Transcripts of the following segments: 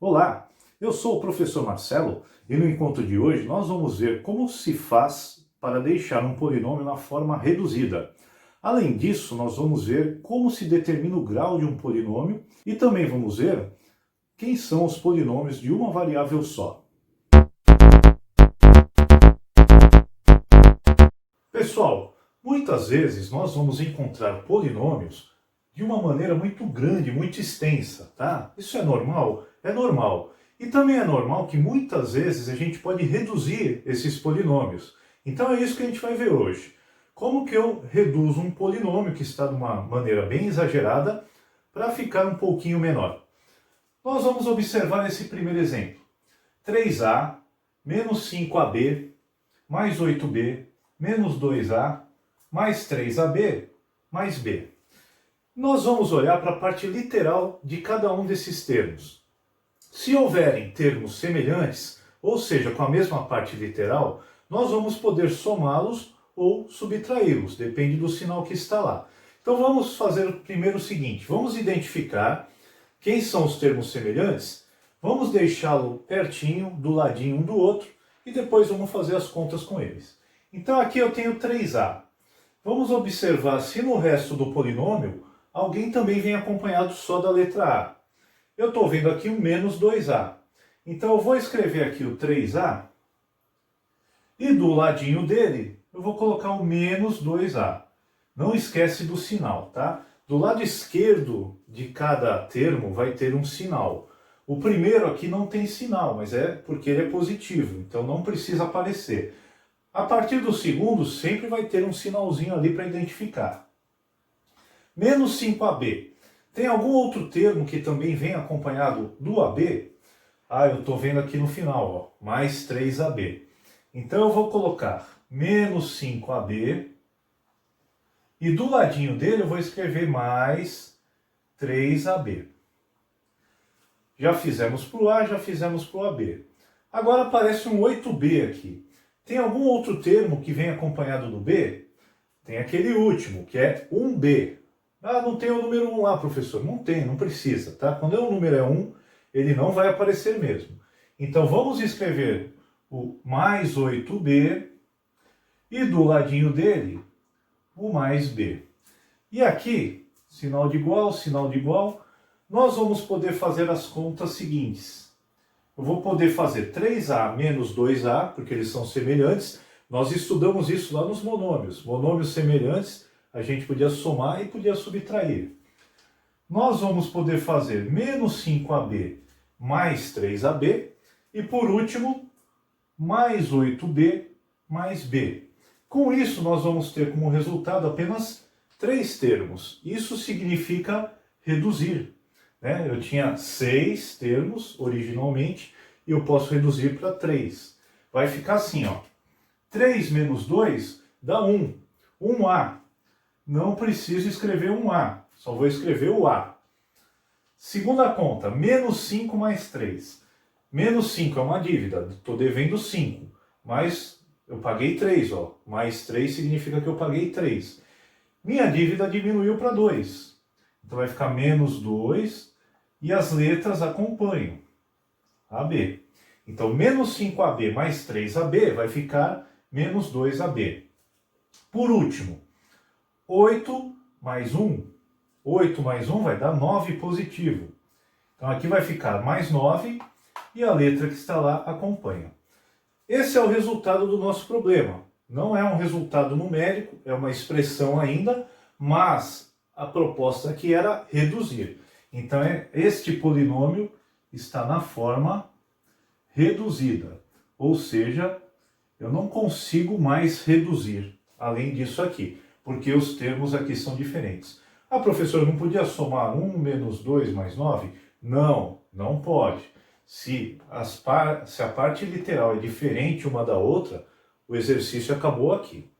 Olá, eu sou o professor Marcelo e no encontro de hoje nós vamos ver como se faz para deixar um polinômio na forma reduzida. Além disso, nós vamos ver como se determina o grau de um polinômio e também vamos ver quem são os polinômios de uma variável só. Pessoal, muitas vezes nós vamos encontrar polinômios de uma maneira muito grande, muito extensa, tá? Isso é normal? É normal. E também é normal que muitas vezes a gente pode reduzir esses polinômios. Então é isso que a gente vai ver hoje. Como que eu reduzo um polinômio que está de uma maneira bem exagerada para ficar um pouquinho menor? Nós vamos observar esse primeiro exemplo. 3a menos 5ab mais 8b menos 2a mais 3ab mais b. Nós vamos olhar para a parte literal de cada um desses termos. Se houverem termos semelhantes, ou seja, com a mesma parte literal, nós vamos poder somá-los ou subtraí-los, depende do sinal que está lá. Então vamos fazer primeiro o seguinte, vamos identificar quem são os termos semelhantes, vamos deixá-lo pertinho, do ladinho um do outro, e depois vamos fazer as contas com eles. Então aqui eu tenho 3a. Vamos observar se no resto do polinômio alguém também vem acompanhado só da letra A. Eu estou vendo aqui um menos 2a. Então eu vou escrever aqui o 3a e do ladinho dele eu vou colocar o menos 2a. Não esquece do sinal, tá? Do lado esquerdo de cada termo vai ter um sinal. O primeiro aqui não tem sinal, mas é porque ele é positivo, então não precisa aparecer. A partir do segundo sempre vai ter um sinalzinho ali para identificar. Menos 5ab. Tem algum outro termo que também vem acompanhado do AB? Eu estou vendo aqui no final, ó, mais 3ab. Então eu vou colocar menos 5ab e do ladinho dele eu vou escrever mais 3ab. Já fizemos para o A, já fizemos para o AB. Agora aparece um 8b aqui. Tem algum outro termo que vem acompanhado do B? Tem aquele último, que é 1b. Não tem o número 1 lá, professor. Não tem, não precisa, tá? Quando o número é 1, ele não vai aparecer mesmo. Então vamos escrever o mais 8b e do ladinho dele o mais b. E aqui, sinal de igual, nós vamos poder fazer as contas seguintes. Eu vou poder fazer 3a menos 2a, porque eles são semelhantes. Nós estudamos isso lá nos monômios. Monômios semelhantes, a gente podia somar e podia subtrair. Nós vamos poder fazer menos 5ab mais 3ab. E por último, mais 8b mais b. Com isso, nós vamos ter como resultado apenas 3 termos. Isso significa reduzir. Eu tinha 6 termos originalmente e eu posso reduzir para 3. Vai ficar assim, ó. 3 menos 2 dá 1. 1a. Não preciso escrever 1a, só vou escrever o a. Segunda conta, menos 5 mais 3. Menos 5 é uma dívida, estou devendo 5, mas eu paguei 3, ó. Mais 3 significa que eu paguei 3. Minha dívida diminuiu para 2. Então vai ficar menos 2 e as letras acompanham. AB. Então, menos 5ab mais 3ab vai ficar menos 2ab. Por último, 8 mais 1. 8 mais 1 vai dar 9 positivo. Então, aqui vai ficar mais 9 e a letra que está lá acompanha. Esse é o resultado do nosso problema. Não é um resultado numérico, é uma expressão ainda, mas a proposta aqui era reduzir. Então, este polinômio está na forma reduzida. Ou seja, eu não consigo mais reduzir, além disso aqui, porque os termos aqui são diferentes. Professor, não podia somar 1 menos 2 mais 9? Não, não pode. Se a parte literal é diferente uma da outra, o exercício acabou aqui.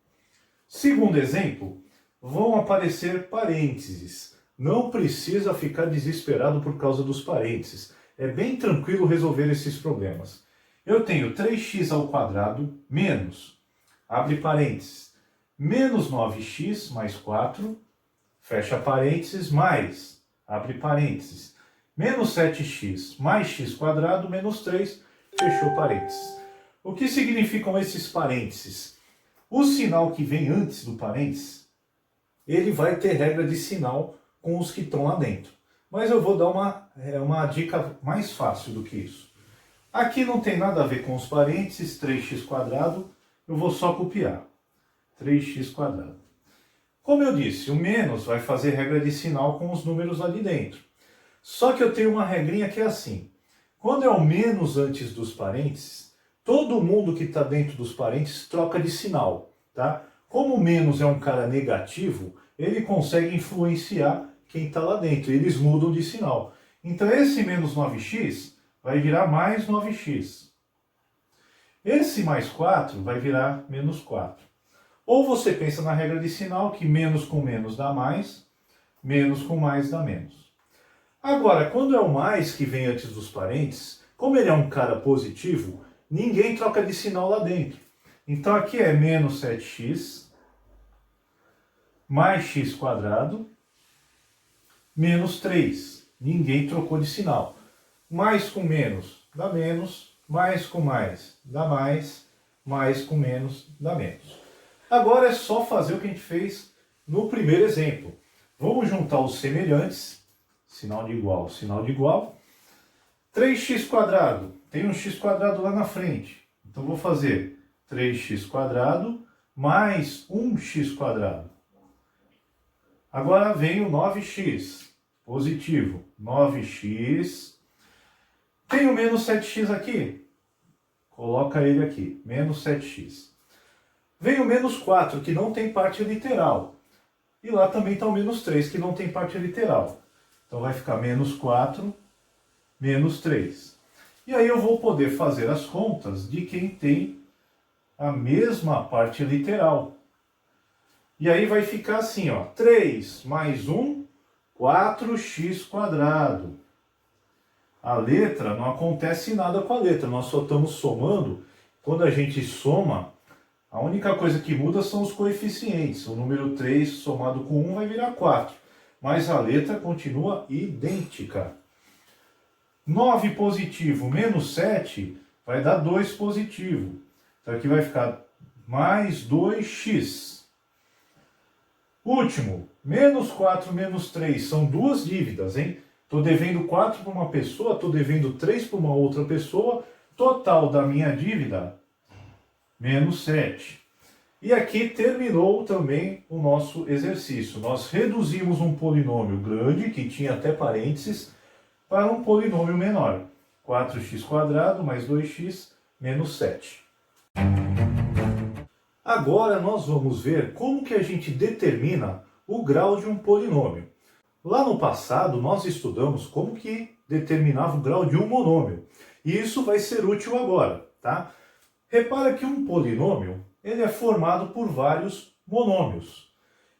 Segundo exemplo, vão aparecer parênteses. Não precisa ficar desesperado por causa dos parênteses. É bem tranquilo resolver esses problemas. Eu tenho 3x ao quadrado menos, abre parênteses, menos 9x mais 4, fecha parênteses, mais, abre parênteses, Menos 7x mais x quadrado menos 3, fechou parênteses. O que significam esses parênteses? O sinal que vem antes do parênteses, ele vai ter regra de sinal com os que estão lá dentro. Mas eu vou dar uma dica mais fácil do que isso. Aqui não tem nada a ver com os parênteses, 3x quadrado, eu vou só copiar. 3x quadrado. Como eu disse, o menos vai fazer regra de sinal com os números ali dentro. Só que eu tenho uma regrinha que é assim. Quando é o menos antes dos parênteses, todo mundo que está dentro dos parênteses troca de sinal, tá? Como o menos é um cara negativo, ele consegue influenciar quem está lá dentro. Eles mudam de sinal. Então esse menos 9x vai virar mais 9x. Esse mais 4 vai virar menos 4. Ou você pensa na regra de sinal que menos com menos dá mais, menos com mais dá menos. Agora, quando é o mais que vem antes dos parênteses, como ele é um cara positivo, ninguém troca de sinal lá dentro. Então aqui é menos 7x mais x quadrado menos 3. Ninguém trocou de sinal. Mais com menos dá menos, mais com mais dá mais com menos dá menos. Agora é só fazer o que a gente fez no primeiro exemplo. Vamos juntar os semelhantes, sinal de igual, sinal de igual. 3x quadrado, tem um x quadrado lá na frente. Então vou fazer 3x quadrado mais 1x quadrado. Agora vem o 9x, positivo, 9x. Tem o menos 7x aqui? Coloca ele aqui, menos 7x. Vem o menos 4, que não tem parte literal. E lá também está o menos 3, que não tem parte literal. Então vai ficar menos 4, menos 3. E aí eu vou poder fazer as contas de quem tem a mesma parte literal. E aí vai ficar assim, ó, 3 mais 1, 4x quadrado. A letra, não acontece nada com a letra, nós só estamos somando. Quando a gente soma, a única coisa que muda são os coeficientes. O número 3 somado com 1 vai virar 4. Mas a letra continua idêntica. 9 positivo menos 7 vai dar 2 positivo. Então aqui vai ficar mais 2x. Último, menos 4 menos 3 são duas dívidas, hein? Estou devendo 4 para uma pessoa, estou devendo 3 para uma outra pessoa. Total da minha dívida, menos 7. E aqui terminou também o nosso exercício. Nós reduzimos um polinômio grande, que tinha até parênteses, para um polinômio menor. 4x quadrado mais 2x menos 7. Agora nós vamos ver como que a gente determina o grau de um polinômio. Lá no passado nós estudamos como que determinava o grau de um monômio. E isso vai ser útil agora, tá? Repara que um polinômio, ele é formado por vários monômios.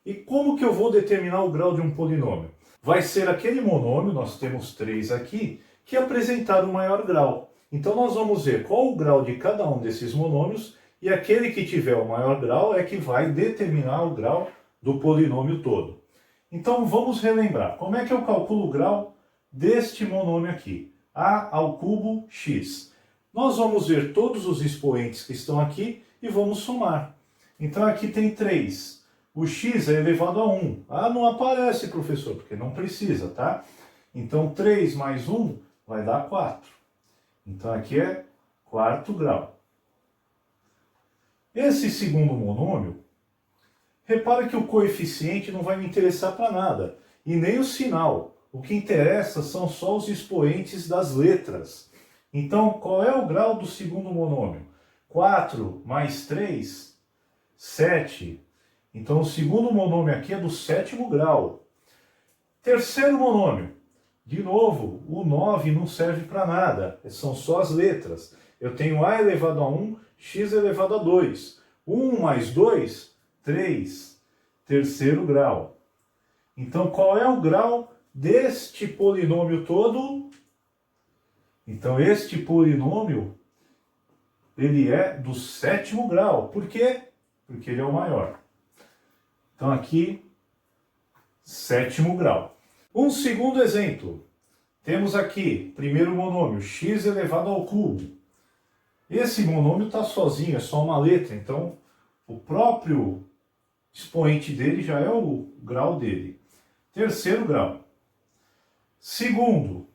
E como que eu vou determinar o grau de um polinômio? Vai ser aquele monômio, nós temos 3 aqui, que apresentar o maior grau. Então nós vamos ver qual o grau de cada um desses monômios, e aquele que tiver o maior grau é que vai determinar o grau do polinômio todo. Então vamos relembrar, como é que eu calculo o grau deste monômio aqui? A ao cubo x. Nós vamos ver todos os expoentes que estão aqui e vamos somar. Então aqui tem 3. O x é elevado a 1. Ah, não aparece, professor, porque não precisa, tá? Então 3 mais 1 vai dar 4. Então aqui é quarto grau. Esse segundo monômio, repara que o coeficiente não vai me interessar para nada, e nem o sinal. O que interessa são só os expoentes das letras. Então, qual é o grau do segundo monômio? 4 mais 3, 7. Então, o segundo monômio aqui é do sétimo grau. Terceiro monômio. De novo, o 9 não serve para nada, são só as letras. Eu tenho a elevado a 1, x elevado a 2. 1 mais 2, 3. Terceiro grau. Então, qual é o grau deste polinômio todo? Então, este polinômio, ele é do sétimo grau. Por quê? Porque ele é o maior. Então, aqui, sétimo grau. Um segundo exemplo. Temos aqui, primeiro monômio, x elevado ao cubo. Esse monômio está sozinho, é só uma letra, então o próprio expoente dele já é o grau dele. Terceiro grau. Segundo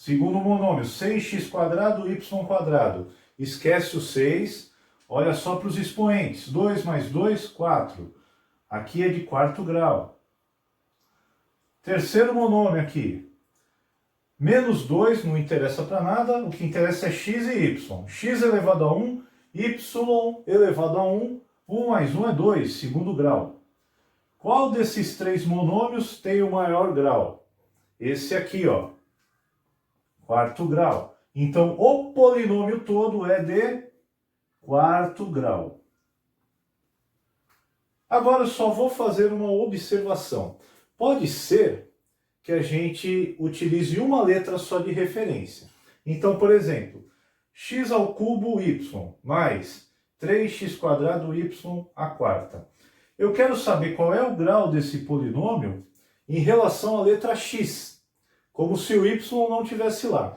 monômio, 6x² y². Esquece o 6, olha só para os expoentes. 2 mais 2, 4. Aqui é de quarto grau. Terceiro monômio aqui. Menos 2 não interessa para nada, o que interessa é x e y. X elevado a 1, y elevado a 1, 1 mais 1 é 2, segundo grau. Qual desses três monômios tem o maior grau? Esse aqui, ó, quarto grau. Então, o polinômio todo é de quarto grau. Agora eu só vou fazer uma observação. Pode ser que a gente utilize uma letra só de referência. Então, por exemplo, x ao cubo y mais 3x² y². Eu quero saber qual é o grau desse polinômio em relação à letra x, como se o y não tivesse lá.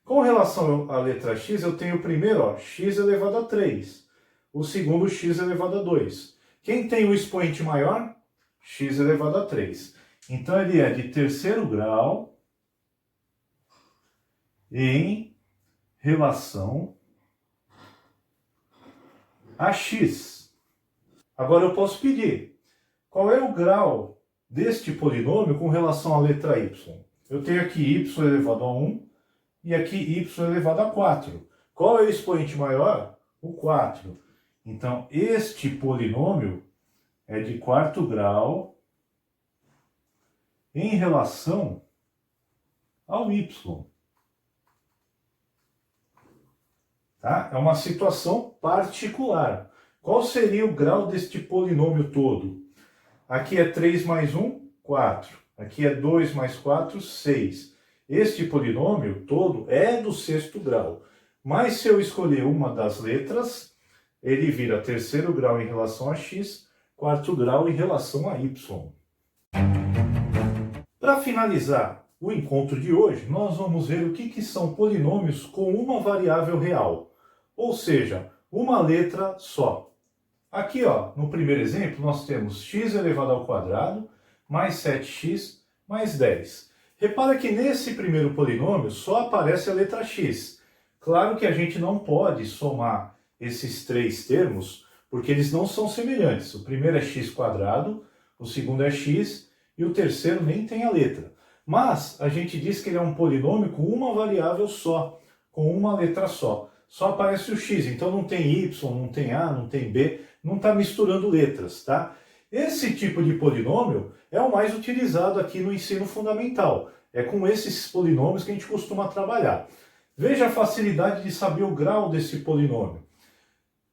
Com relação à letra x, eu tenho o primeiro, ó, x elevado a 3, o segundo x elevado a 2. Quem tem o expoente maior? X elevado a 3. Então, ele é de terceiro grau em relação a x. Agora, eu posso pedir qual é o grau deste polinômio com relação à letra y. Eu tenho aqui y elevado a 1 e aqui y elevado a 4. Qual é o expoente maior? O 4. Então, este polinômio é de quarto grau em relação ao y. Tá? É uma situação particular. Qual seria o grau deste polinômio todo? Aqui é 3 mais 1, 4. Aqui é 2 mais 4, 6. Este polinômio todo é do sexto grau. Mas se eu escolher uma das letras, ele vira terceiro grau em relação a x, quarto grau em relação a y. Para finalizar o encontro de hoje, nós vamos ver o que são polinômios com uma variável real, ou seja, uma letra só. Aqui, ó, no primeiro exemplo, nós temos x elevado ao quadrado mais 7x mais 10. Repara que nesse primeiro polinômio só aparece a letra x. Claro que a gente não pode somar esses três termos, porque eles não são semelhantes. O primeiro é x², o segundo é x e o terceiro nem tem a letra. Mas a gente diz que ele é um polinômio com uma variável só, com uma letra só. Só aparece o x, então não tem y, não tem a, não tem b, não está misturando letras, tá? Esse tipo de polinômio é o mais utilizado aqui no ensino fundamental. É com esses polinômios que a gente costuma trabalhar. Veja a facilidade de saber o grau desse polinômio.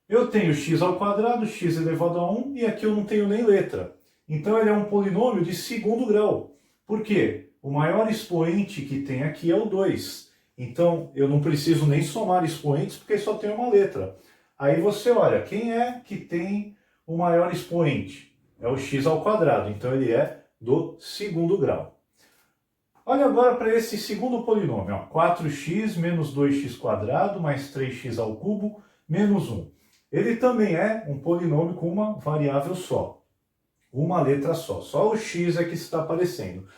Eu tenho x ao quadrado, x elevado a 1, e aqui eu não tenho nem letra. Então ele é um polinômio de segundo grau. Por quê? O maior expoente que tem aqui é o 2. Então eu não preciso nem somar expoentes porque só tem uma letra. Aí você olha, quem é que tem o maior expoente? É o x ao quadrado, então ele é do segundo grau. Olha agora para esse segundo polinômio, ó, 4x menos 2x² mais 3x ao cubo menos 1. Ele também é um polinômio com uma variável só, uma letra só o x é que está aparecendo.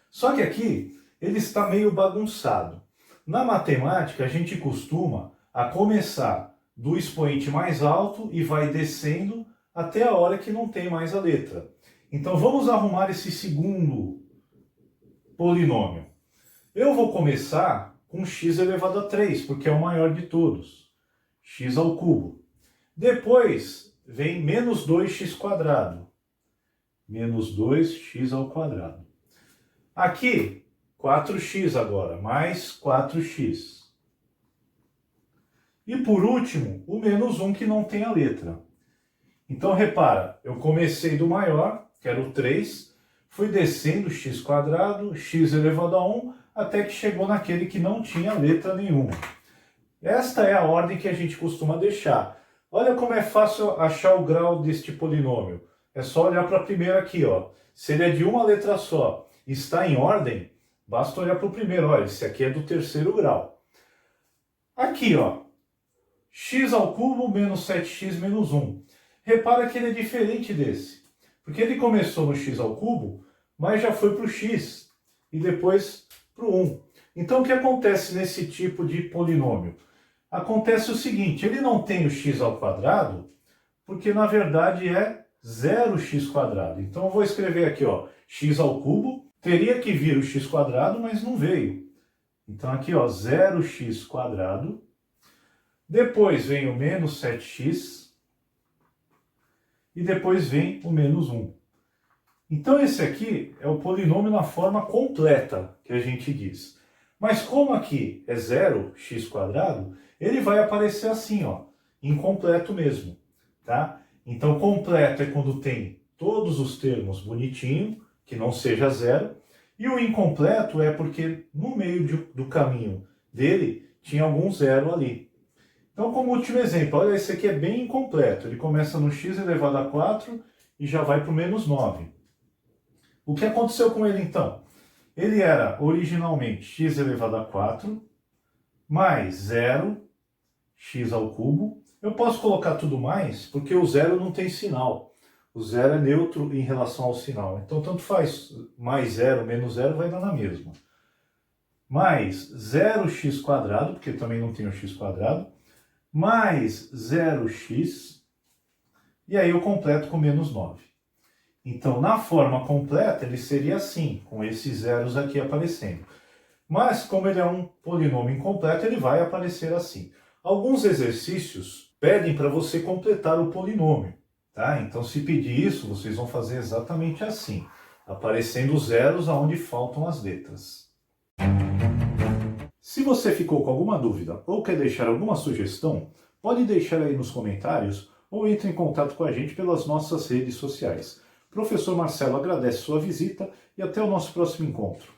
Só que aqui ele está meio bagunçado. Na matemática a gente costuma a começar do expoente mais alto e vai descendo até a hora que não tem mais a letra. Então vamos arrumar esse segundo polinômio. Eu vou começar com x elevado a 3, porque é o maior de todos. X ao cubo. Depois vem menos 2x². Menos 2x ao quadrado. Aqui, 4x agora, mais 4x. E por último, o menos 1 que não tem a letra. Então repara, eu comecei do maior, que era o 3, fui descendo x², x elevado a 1, até que chegou naquele que não tinha letra nenhuma. Esta é a ordem que a gente costuma deixar. Olha como é fácil achar o grau deste polinômio. É só olhar para a primeira aqui, ó. Se ele é de uma letra só e está em ordem, Basta olhar para o primeiro, olha, esse aqui é do terceiro grau. Aqui, ó, x ao cubo menos 7x menos 1. Repara que ele é diferente desse, porque ele começou no x ao cubo, mas já foi para o x e depois para o 1. Então, o que acontece nesse tipo de polinômio? Acontece o seguinte, ele não tem o x ao quadrado, porque na verdade é 0x². Então, eu vou escrever aqui, ó, x ao cubo, teria que vir o x², mas não veio. Então, aqui, ó, 0x². Depois vem o menos 7x. E depois vem o menos 1. Então, esse aqui é o polinômio na forma completa, que a gente diz. Mas como aqui é 0x², ele vai aparecer assim, ó, incompleto mesmo, tá? Então, completo é quando tem todos os termos bonitinho, que não seja zero, e o incompleto é porque no meio do caminho dele tinha algum zero ali. Então, como último exemplo, olha, esse aqui é bem incompleto. Ele começa no x elevado a 4 e já vai para o menos 9. O que aconteceu com ele, então? Ele era originalmente x elevado a 4 mais 0, x ao cubo. Eu posso colocar tudo mais, porque o zero não tem sinal. O zero é neutro em relação ao sinal. Então, tanto faz, mais 0, menos 0, vai dar na mesma. Mais 0x², porque também não tem o x², mais 0x, e aí eu completo com menos 9. Então, na forma completa, ele seria assim, com esses zeros aqui aparecendo. Mas, como ele é um polinômio incompleto, ele vai aparecer assim. Alguns exercícios pedem para você completar o polinômio, tá? Então, se pedir isso, vocês vão fazer exatamente assim, aparecendo os zeros aonde faltam as letras. Se você ficou com alguma dúvida ou quer deixar alguma sugestão, pode deixar aí nos comentários ou entre em contato com a gente pelas nossas redes sociais. Professor Marcelo agradece sua visita e até o nosso próximo encontro.